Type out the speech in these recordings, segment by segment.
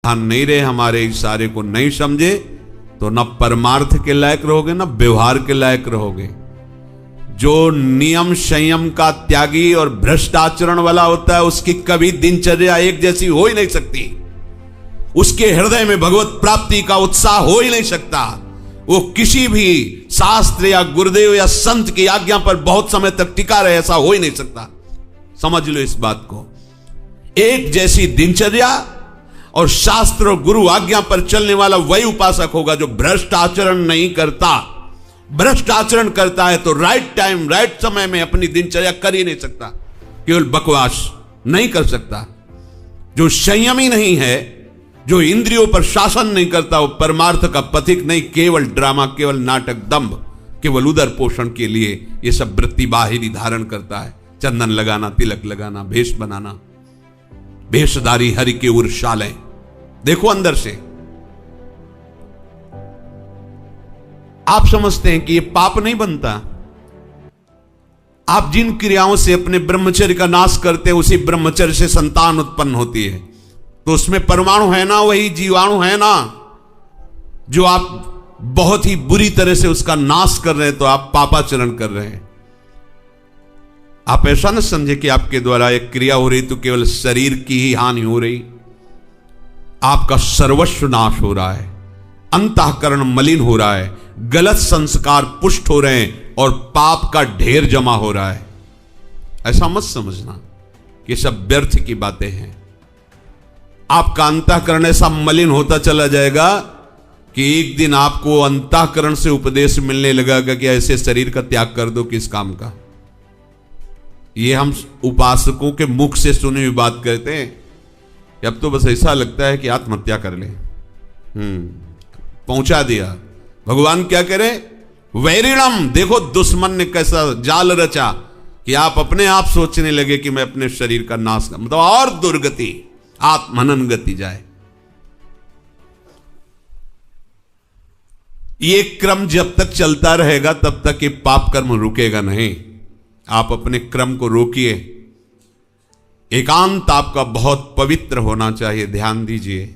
ध्यान नहीं रहे, हमारे इशारे को नहीं समझे, तो न परमार्थ के लायक रहोगे न व्यवहार के लायक रहोगे। जो नियम संयम का त्यागी और भ्रष्ट आचरण वाला होता है, उसकी कभी दिनचर्या एक जैसी हो ही नहीं सकती। उसके हृदय में भगवत प्राप्ति का उत्साह हो ही नहीं सकता। वो किसी भी शास्त्र या गुरुदेव या संत की आज्ञा पर बहुत समय तक टिका रहे, ऐसा हो ही नहीं सकता। समझ लो इस बात को। एक जैसी दिनचर्या और शास्त्र और गुरु आज्ञा पर चलने वाला वही उपासक होगा जो भ्रष्ट आचरण नहीं करता। भ्रष्ट आचरण करता है तो राइट टाइम राइट समय में अपनी दिनचर्या कर ही नहीं सकता, केवल बकवास नहीं कर सकता। जो संयमी नहीं है, जो इंद्रियों पर शासन नहीं करता, वो परमार्थ का पथिक नहीं, केवल ड्रामा, केवल नाटक, दंभ, केवल उदर पोषण के लिए ये सब वृत्ति बाहिरी धारण करता है। चंदन लगाना, तिलक लगाना, भेष बनाना, भेषधारी हरि के उर्शालय। देखो अंदर से आप समझते हैं कि ये पाप नहीं बनता। आप जिन क्रियाओं से अपने ब्रह्मचर्य का नाश करते हैं, उसी ब्रह्मचर्य से संतान उत्पन्न होती है। तो उसमें परमाणु है ना, वही जीवाणु है ना, जो आप बहुत ही बुरी तरह से उसका नाश कर रहे हैं, तो आप पापाचरण कर रहे हैं। आप ऐसा न समझे कि आपके द्वारा एक क्रिया हो रही तो केवल शरीर की ही हानि हो रही, आपका सर्वस्व नाश हो रहा है, अंतःकरण मलिन हो रहा है, गलत संस्कार पुष्ट हो रहे हैं और पाप का ढेर जमा हो रहा है। ऐसा मत समझना कि सब व्यर्थ की बातें हैं। आपका अंतःकरण ऐसा मलिन होता चला जाएगा कि एक दिन आपको अंतःकरण से उपदेश मिलने लगेगा कि ऐसे शरीर का त्याग कर दो, किस काम का। ये हम उपासकों के मुख से सुनी हुई बात कहते हैं। अब तो बस ऐसा लगता है कि आत्महत्या कर ले। पहुंचा दिया। भगवान क्या करे, वैरिणम। देखो दुश्मन ने कैसा जाल रचा कि आप अपने आप सोचने लगे कि मैं अपने शरीर का नाश कर, मतलब और दुर्गति, आत्महनन गति जाए। ये क्रम जब तक चलता रहेगा तब तक ये पाप कर्म रुकेगा नहीं। आप अपने क्रम को रोकिए। एकांत आपका बहुत पवित्र होना चाहिए। ध्यान दीजिए,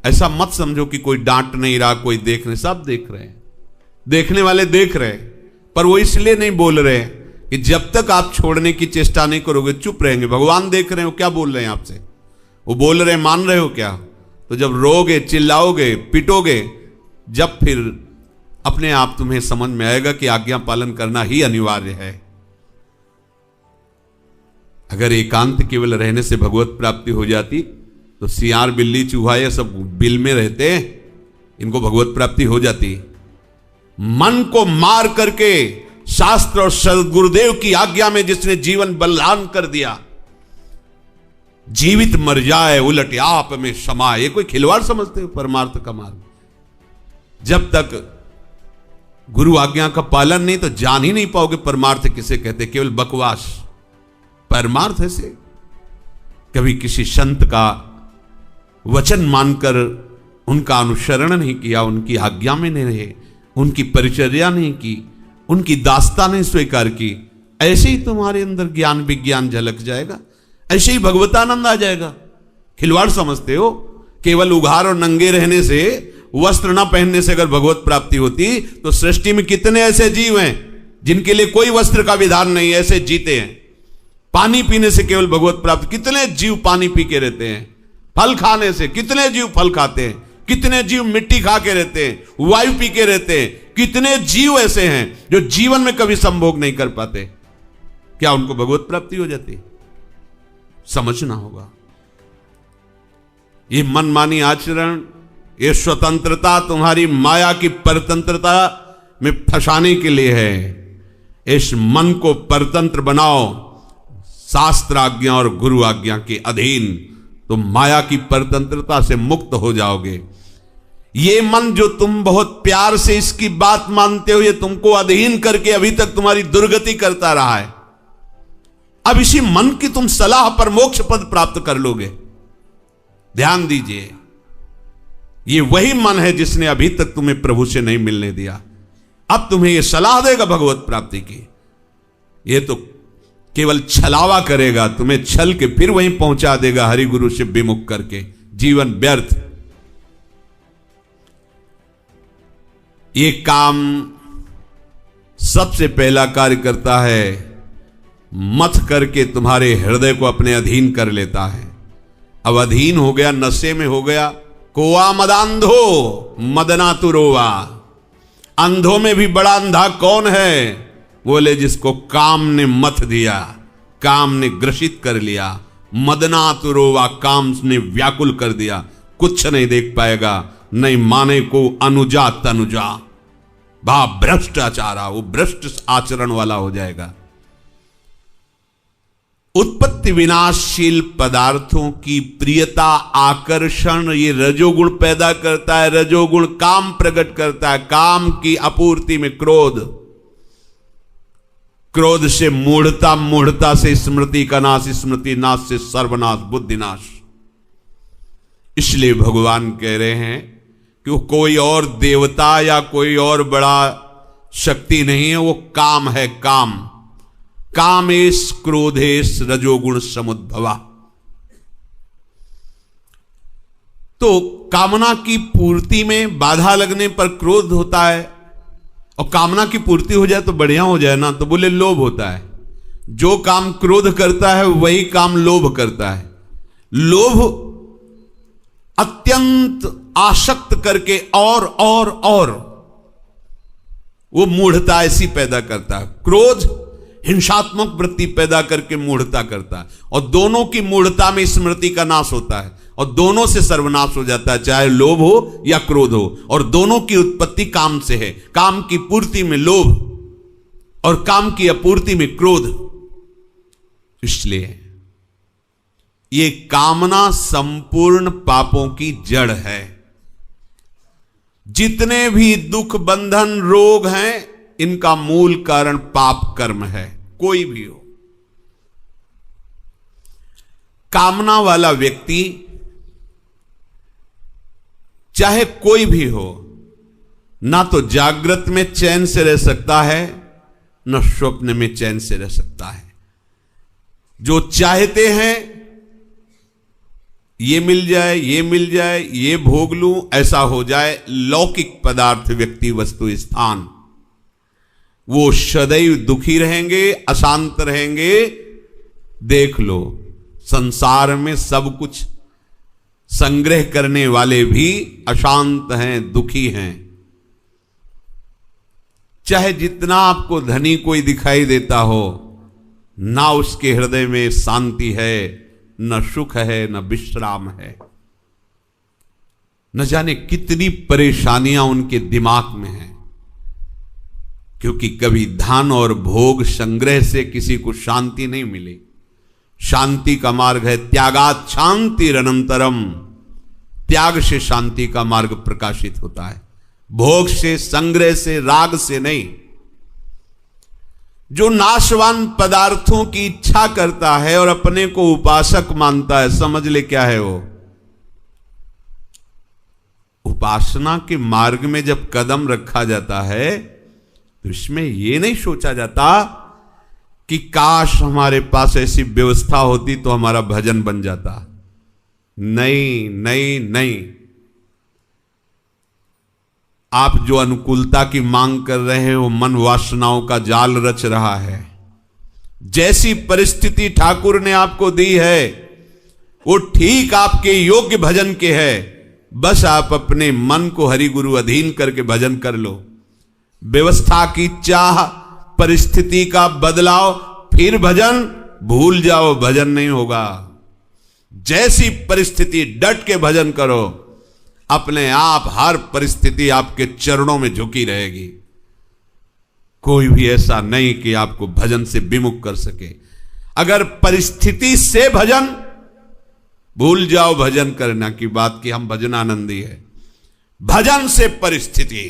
ऐसा मत समझो कि कोई डांट नहीं रहा, कोई देख नहीं, सब देख रहे हैं, देखने वाले देख रहे हैं, पर वो इसलिए नहीं बोल रहे कि जब तक आप छोड़ने की चेष्टा नहीं करोगे चुप रहेंगे। भगवान देख रहे हो क्या बोल रहे हैं आपसे, वो बोल रहे हैं, मान रहे हो क्या? तो जब रोगे, चिल्लाओगे, पिटोगे, जब फिर अपने आप तुम्हें समझ में आएगा कि आज्ञा पालन करना ही अनिवार्य है। अगर एकांत केवल रहने से भगवत प्राप्ति हो जाती तो सियार, बिल्ली, चूहा ये सब बिल में रहते, इनको भगवत प्राप्ति हो जाती। मन को मार करके शास्त्र और सदगुरुदेव की आज्ञा में जिसने जीवन बलिदान कर दिया, जीवित मर जाए उलट आप में समाए, ये कोई खिलवाड़ समझते हो परमार्थ का मार्ग? जब तक गुरु आज्ञा का पालन नहीं तो जान ही नहीं पाओगे परमार्थ किसे कहते। केवल बकवास परमार्थ से। कभी किसी संत का वचन मानकर उनका अनुसरण नहीं किया, उनकी आज्ञा में नहीं रहे, उनकी परिचर्या नहीं की, उनकी दास्ता नहीं स्वीकार की, ऐसे ही तुम्हारे अंदर ज्ञान विज्ञान झलक जाएगा, ऐसे ही भगवतानंद आ जाएगा। खिलवाड़ समझते हो? केवल उघार और नंगे रहने से, वस्त्र न पहनने से अगर भगवत प्राप्ति होती तो सृष्टि में कितने ऐसे जीव हैं जिनके लिए कोई वस्त्र का विधान नहीं, ऐसे जीते हैं। पानी पीने से केवल भगवत प्राप्ति, कितने जीव पानी पी के रहते हैं। फल खाने से कितने जीव फल खाते हैं, कितने जीव मिट्टी खा के रहते हैं, वायु पी के रहते हैं। कितने जीव ऐसे हैं जो जीवन में कभी संभोग नहीं कर पाते, क्या उनको भगवत प्राप्ति हो जाती? समझना होगा। ये मनमानी आचरण, ये स्वतंत्रता तुम्हारी माया की परतंत्रता में फंसाने के लिए है। इस मन को परतंत्र बनाओ, शास्त्र आज्ञा और गुरु आज्ञा के अधीन, तो माया की परतंत्रता से मुक्त हो जाओगे। ये मन जो तुम बहुत प्यार से इसकी बात मानते हो, ये तुमको अधीन करके अभी तक तुम्हारी दुर्गति करता रहा है। अब इसी मन की तुम सलाह पर मोक्ष पद प्राप्त कर लोगे। ध्यान दीजिए, ये वही मन है जिसने अभी तक तुम्हें प्रभु से नहीं मिलने दिया। अब तुम्हें यह सलाह देगा भगवत प्राप्ति की। यह तो केवल छलावा करेगा, तुम्हें छल के फिर वहीं पहुंचा देगा, हरि गुरु से विमुख करके। जीवन व्यर्थ। ये काम सबसे पहला कार्य करता है, मथ करके तुम्हारे हृदय को अपने अधीन कर लेता है। अब अधीन हो गया, नशे में हो गया। कोआ मदांधो मदना तुरोवा। अंधों में भी बड़ा अंधा कौन है? बोले जिसको काम ने मथ दिया, काम ने ग्रसित कर लिया। मदना तुरोवा, काम ने व्याकुल कर दिया, कुछ नहीं देख पाएगा, नहीं माने को अनुजा तनुजा। भा भ्रष्टाचारा, वो भ्रष्ट आचरण वाला हो जाएगा। उत्पत्ति विनाशशील पदार्थों की प्रियता, आकर्षण, ये रजोगुण पैदा करता है। रजोगुण काम प्रकट करता है। काम की आपूर्ति में क्रोध, क्रोध से मूढ़ता, मूढ़ता से स्मृति का नाश, स्मृति नाश से सर्वनाश, बुद्धिनाश। इसलिए भगवान कह रहे हैं कि वो कोई और देवता या कोई और बड़ा शक्ति नहीं है, वो काम है। काम, कामेश क्रोधेश रजोगुण समुद्भवा। तो कामना की पूर्ति में बाधा लगने पर क्रोध होता है, और कामना की पूर्ति हो जाए तो बढ़िया हो जाए ना, तो बोले लोभ होता है। जो काम क्रोध करता है वही काम लोभ करता है। लोभ अत्यंत आसक्त करके और वो मूढ़ता ऐसी पैदा करता है। क्रोध हिंसात्मक वृत्ति पैदा करके मूढ़ता करता है, और दोनों की मूढ़ता में स्मृति का नाश होता है, और दोनों से सर्वनाश हो जाता है, चाहे लोभ हो या क्रोध हो। और दोनों की उत्पत्ति काम से है। काम की पूर्ति में लोभ और काम की अपूर्ति में क्रोध। इसलिए ये कामना संपूर्ण पापों की जड़ है। जितने भी दुख, बंधन, रोग हैं, इनका मूल कारण पाप कर्म है, कोई भी हो। कामना वाला व्यक्ति चाहे कोई भी हो, ना तो जागृत में चैन से रह सकता है, न स्वप्न में चैन से रह सकता है। जो चाहते हैं ये मिल जाए, ये मिल जाए, ये भोग लूं, ऐसा हो जाए, लौकिक पदार्थ, व्यक्ति, वस्तु, स्थान, वो सदैव दुखी रहेंगे, अशांत रहेंगे। देख लो, संसार में सब कुछ संग्रह करने वाले भी अशांत हैं, दुखी हैं। चाहे जितना आपको धनी कोई दिखाई देता हो, ना उसके हृदय में शांति है, न सुख है, न विश्राम है। न जाने कितनी परेशानियां उनके दिमाग में हैं, क्योंकि कभी धन और भोग संग्रह से किसी को शांति नहीं मिली। शांति का मार्ग है त्यागात शांतिरनंतरम। त्याग से शांति का मार्ग प्रकाशित होता है, भोग से, संग्रह से, राग से नहीं। जो नाशवान पदार्थों की इच्छा करता है और अपने को उपासक मानता है, समझ ले क्या है वो। उपासना के मार्ग में जब कदम रखा जाता है तो इसमें यह नहीं सोचा जाता कि काश हमारे पास ऐसी व्यवस्था होती तो हमारा भजन बन जाता। नहीं नहीं नहीं। आप जो अनुकूलता की मांग कर रहे हो, मन वासनाओं का जाल रच रहा है। जैसी परिस्थिति ठाकुर ने आपको दी है वो ठीक आपके योग्य भजन के है। बस आप अपने मन को हरि गुरु अधीन करके भजन कर लो। व्यवस्था की चाह, परिस्थिति का बदलाव, फिर भजन भूल जाओ, भजन नहीं होगा। जैसी परिस्थिति डट के भजन करो, अपने आप हर परिस्थिति आपके चरणों में झुकी रहेगी। कोई भी ऐसा नहीं कि आपको भजन से विमुख कर सके। अगर परिस्थिति से भजन, भूल जाओ भजन करना की बात कि हम भजनानंदी है। भजन से परिस्थिति,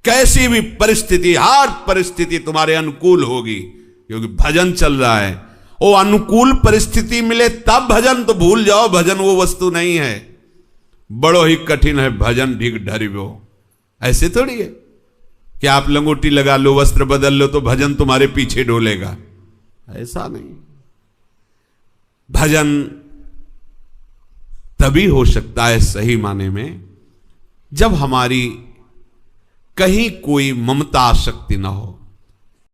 कैसी भी परिस्थिति, हर परिस्थिति तुम्हारे अनुकूल होगी, क्योंकि भजन चल रहा है। वो अनुकूल परिस्थिति मिले तब भजन, तो भूल जाओ भजन वो वस्तु नहीं है। बड़ो ही कठिन है भजन ढिग ढरिबो। ऐसे थोड़ी है कि आप लंगोटी लगा लो, वस्त्र बदल लो तो भजन तुम्हारे पीछे डोलेगा। ऐसा नहीं। भजन तभी हो सकता है सही माने में जब हमारी कहीं कोई ममता आसक्ति ना हो,